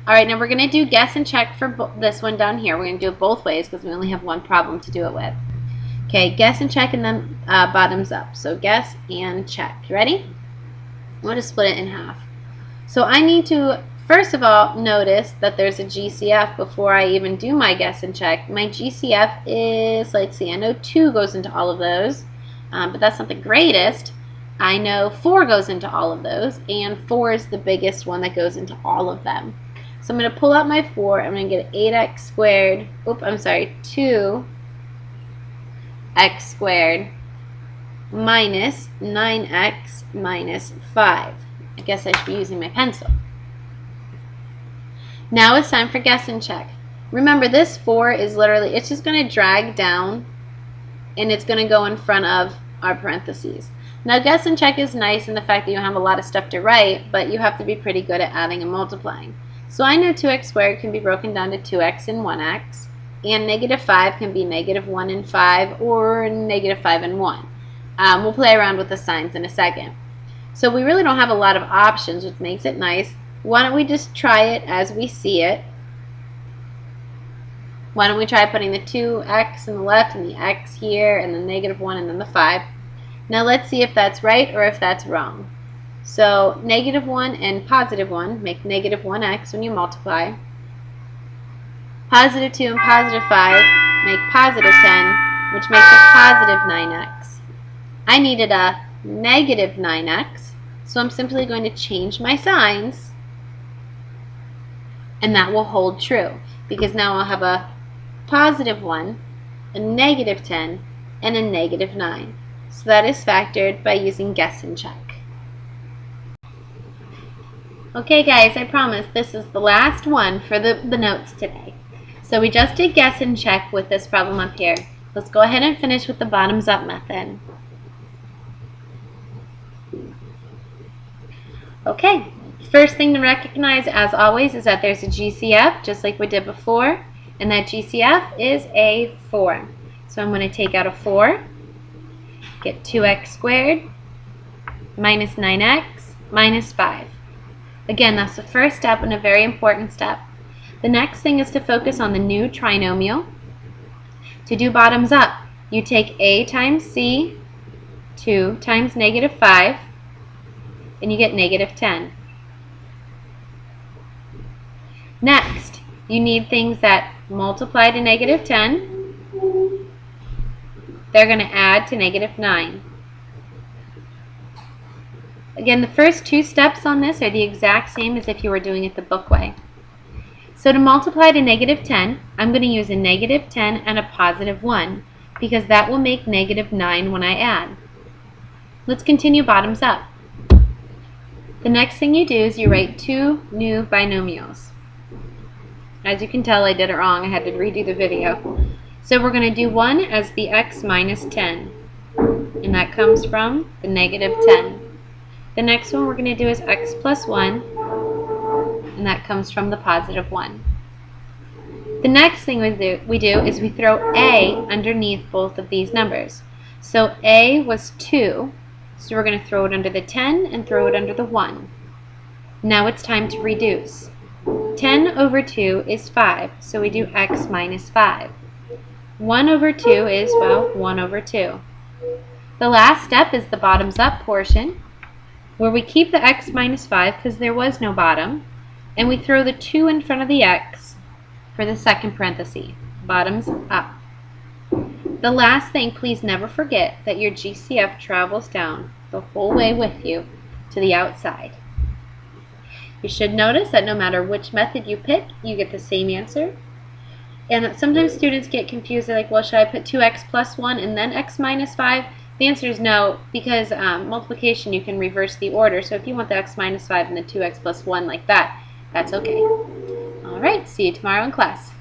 All right, now we're going to do guess and check for this one down here. We're going to do it both ways because we only have one problem to do it with. Okay, guess and check and then bottoms up. So guess and check. You ready? I'm going to split it in half. So I need to, first of all, notice that there's a GCF before I even do my guess and check. My GCF is, let's see, I know 2 goes into all of those, but that's not the greatest. I know 4 goes into all of those, and 4 is the biggest one that goes into all of them. So I'm going to pull out my 4. I'm going to get 8x squared. Oops, I'm sorry, 2x squared minus 9x minus 5. I guess I should be using my pencil. Now it's time for guess and check. Remember, this 4 is literally, it's just going to drag down and it's going to go in front of our parentheses. Now guess and check is nice in the fact that you have a lot of stuff to write, but you have to be pretty good at adding and multiplying. So I know 2x squared can be broken down to 2x and 1x, and negative 5 can be negative 1 and 5 or negative 5 and 1. We'll play around with the signs in a second. So we really don't have a lot of options, which makes it nice. Why don't we just try it as we see it? Why don't we try putting the 2x on the left and the x here and the negative 1 and then the 5. Now let's see if that's right or if that's wrong. So negative 1 and positive 1 make negative 1x when you multiply. Positive 2 and positive 5 make positive 10, which makes a positive 9x. I needed a negative 9x, so I'm simply going to change my signs, and that will hold true, because now I'll have a positive 1, a negative 10, and a negative 9. So that is factored by using guess and check. Okay guys, I promise this is the last one for the notes today. So we just did guess and check with this problem up here. Let's go ahead and finish with the bottoms up method. Okay, first thing to recognize as always is that there's a GCF just like we did before, and that GCF is a 4. So I'm going to take out a 4, get 2x squared minus 9x minus 5. Again, that's the first step and a very important step. The next thing is to focus on the new trinomial. To do bottoms up, you take a times c, 2 times negative 5, and you get negative 10. Next, you need things that multiply to negative 10. They're going to add to negative 9. Again, the first 2 steps on this are the exact same as if you were doing it the book way. So to multiply to negative 10, I'm going to use a negative 10 and a positive 1, because that will make negative 9 when I add. Let's continue bottoms up. The next thing you do is you write 2 new binomials. As you can tell, I did it wrong. I had to redo the video. So we're going to do one as the x minus 10, and that comes from the negative 10. The next one we're going to do is x plus 1, and that comes from the positive 1. The next thing we do is we throw a underneath both of these numbers. So a was 2, so we're going to throw it under the 10 and throw it under the 1. Now it's time to reduce. 10 over 2 is 5, so we do x minus 5. 1 over 2 is, well, 1 over 2. The last step is the bottoms up portion, where we keep the x minus 5 because there was no bottom, and we throw the 2 in front of the x for the second parenthesis, bottoms up. The last thing, please never forget that your GCF travels down the whole way with you to the outside. You should notice that no matter which method you pick, you get the same answer. And sometimes students get confused. They're like, well, should I put 2x plus 1 and then x minus 5? The answer is no, because multiplication, you can reverse the order. So if you want the x minus 5 and the 2x plus 1 like that, that's okay. All right, see you tomorrow in class.